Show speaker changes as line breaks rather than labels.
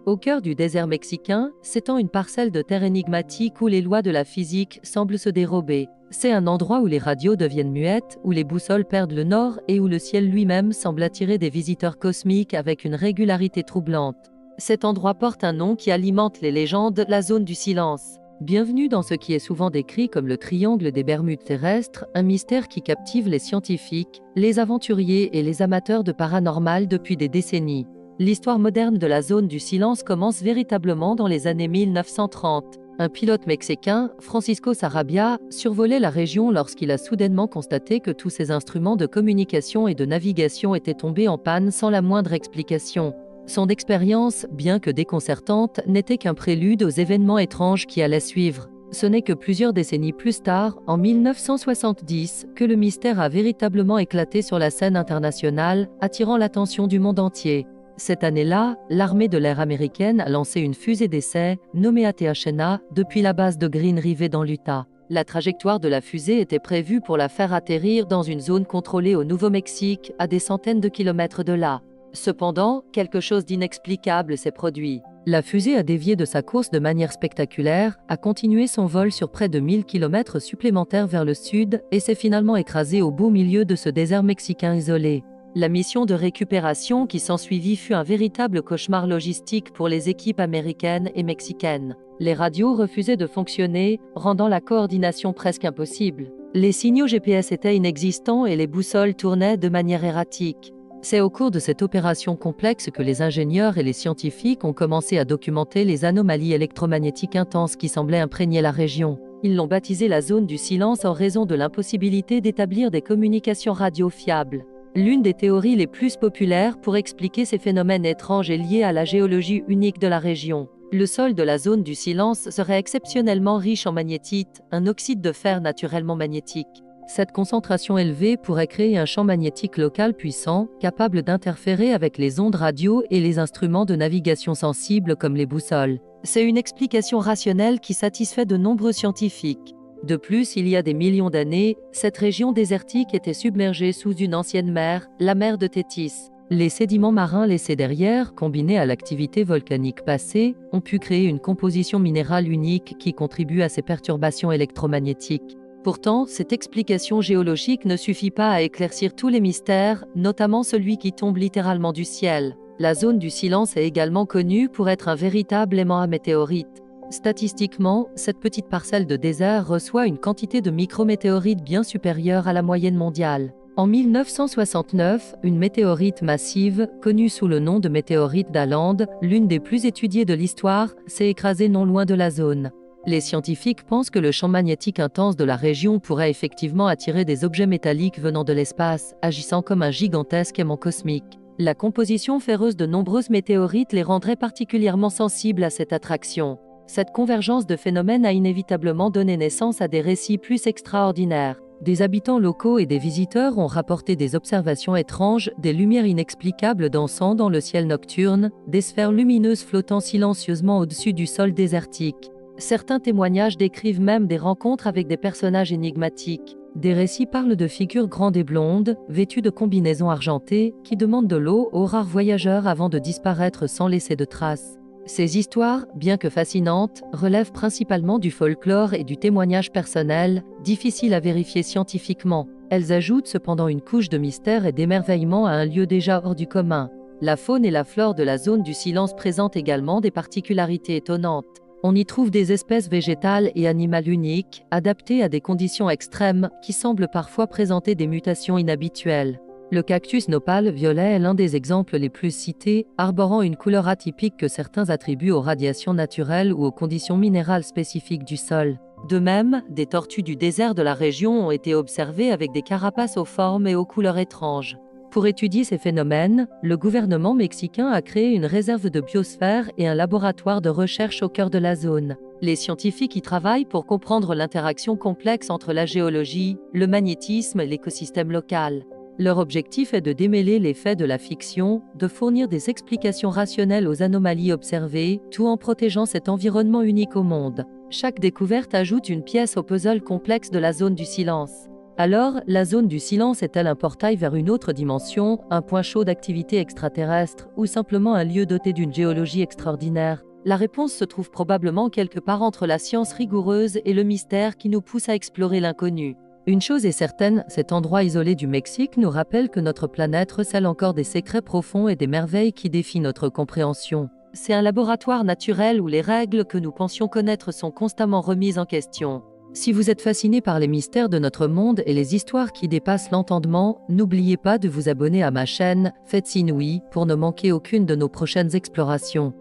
Au cœur du désert mexicain, s'étend une parcelle de terre énigmatique où les lois de la physique semblent se dérober. C'est un endroit où les radios deviennent muettes, où les boussoles perdent le nord et où le ciel lui-même semble attirer des visiteurs cosmiques avec une régularité troublante. Cet endroit porte un nom qui alimente les légendes, la zone du silence. Bienvenue dans ce qui est souvent décrit comme le triangle des Bermudes terrestres, un mystère qui captive les scientifiques, les aventuriers et les amateurs de paranormal depuis des décennies. L'histoire moderne de la zone du silence commence véritablement dans les années 1930. Un pilote mexicain, Francisco Sarabia, survolait la région lorsqu'il a soudainement constaté que tous ses instruments de communication et de navigation étaient tombés en panne sans la moindre explication. Son expérience, bien que déconcertante, n'était qu'un prélude aux événements étranges qui allaient suivre. Ce n'est que plusieurs décennies plus tard, en 1970, que le mystère a véritablement éclaté sur la scène internationale, attirant l'attention du monde entier. Cette année-là, l'armée de l'air américaine a lancé une fusée d'essai, nommée ATHNA, depuis la base de Green River dans l'Utah. La trajectoire de la fusée était prévue pour la faire atterrir dans une zone contrôlée au Nouveau-Mexique, à des centaines de kilomètres de là. Cependant, quelque chose d'inexplicable s'est produit. La fusée a dévié de sa course de manière spectaculaire, a continué son vol sur près de 1000 km supplémentaires vers le sud et s'est finalement écrasée au beau milieu de ce désert mexicain isolé. La mission de récupération qui s'ensuivit fut un véritable cauchemar logistique pour les équipes américaines et mexicaines. Les radios refusaient de fonctionner, rendant la coordination presque impossible. Les signaux GPS étaient inexistants et les boussoles tournaient de manière erratique. C'est au cours de cette opération complexe que les ingénieurs et les scientifiques ont commencé à documenter les anomalies électromagnétiques intenses qui semblaient imprégner la région. Ils l'ont baptisée la zone du silence en raison de l'impossibilité d'établir des communications radio fiables. L'une des théories les plus populaires pour expliquer ces phénomènes étranges est liée à la géologie unique de la région. Le sol de la zone du silence serait exceptionnellement riche en magnétite, un oxyde de fer naturellement magnétique. Cette concentration élevée pourrait créer un champ magnétique local puissant, capable d'interférer avec les ondes radio et les instruments de navigation sensibles comme les boussoles. C'est une explication rationnelle qui satisfait de nombreux scientifiques. De plus, il y a des millions d'années, cette région désertique était submergée sous une ancienne mer, la mer de Thétis. Les sédiments marins laissés derrière, combinés à l'activité volcanique passée, ont pu créer une composition minérale unique qui contribue à ces perturbations électromagnétiques. Pourtant, cette explication géologique ne suffit pas à éclaircir tous les mystères, notamment celui qui tombe littéralement du ciel. La zone du silence est également connue pour être un véritable aimant à météorites. Statistiquement, cette petite parcelle de désert reçoit une quantité de micrométéorites bien supérieure à la moyenne mondiale. En 1969, une météorite massive, connue sous le nom de météorite d'Aland, l'une des plus étudiées de l'histoire, s'est écrasée non loin de la zone. Les scientifiques pensent que le champ magnétique intense de la région pourrait effectivement attirer des objets métalliques venant de l'espace, agissant comme un gigantesque aimant cosmique. La composition féreuse de nombreuses météorites les rendrait particulièrement sensibles à cette attraction. Cette convergence de phénomènes a inévitablement donné naissance à des récits plus extraordinaires. Des habitants locaux et des visiteurs ont rapporté des observations étranges, des lumières inexplicables dansant dans le ciel nocturne, des sphères lumineuses flottant silencieusement au-dessus du sol désertique. Certains témoignages décrivent même des rencontres avec des personnages énigmatiques. Des récits parlent de figures grandes et blondes, vêtues de combinaisons argentées, qui demandent de l'eau aux rares voyageurs avant de disparaître sans laisser de traces. Ces histoires, bien que fascinantes, relèvent principalement du folklore et du témoignage personnel, difficiles à vérifier scientifiquement. Elles ajoutent cependant une couche de mystère et d'émerveillement à un lieu déjà hors du commun. La faune et la flore de la zone du silence présentent également des particularités étonnantes. On y trouve des espèces végétales et animales uniques, adaptées à des conditions extrêmes, qui semblent parfois présenter des mutations inhabituelles. Le cactus nopal violet est l'un des exemples les plus cités, arborant une couleur atypique que certains attribuent aux radiations naturelles ou aux conditions minérales spécifiques du sol. De même, des tortues du désert de la région ont été observées avec des carapaces aux formes et aux couleurs étranges. Pour étudier ces phénomènes, le gouvernement mexicain a créé une réserve de biosphère et un laboratoire de recherche au cœur de la zone. Les scientifiques y travaillent pour comprendre l'interaction complexe entre la géologie, le magnétisme et l'écosystème local. Leur objectif est de démêler les faits de la fiction, de fournir des explications rationnelles aux anomalies observées, tout en protégeant cet environnement unique au monde. Chaque découverte ajoute une pièce au puzzle complexe de la zone du silence. Alors, la zone du silence est-elle un portail vers une autre dimension, un point chaud d'activité extraterrestre, ou simplement un lieu doté d'une géologie extraordinaire? La réponse se trouve probablement quelque part entre la science rigoureuse et le mystère qui nous pousse à explorer l'inconnu. Une chose est certaine, cet endroit isolé du Mexique nous rappelle que notre planète recèle encore des secrets profonds et des merveilles qui défient notre compréhension. C'est un laboratoire naturel où les règles que nous pensions connaître sont constamment remises en question. Si vous êtes fasciné par les mystères de notre monde et les histoires qui dépassent l'entendement, n'oubliez pas de vous abonner à ma chaîne, faites signe oui, pour ne manquer aucune de nos prochaines explorations.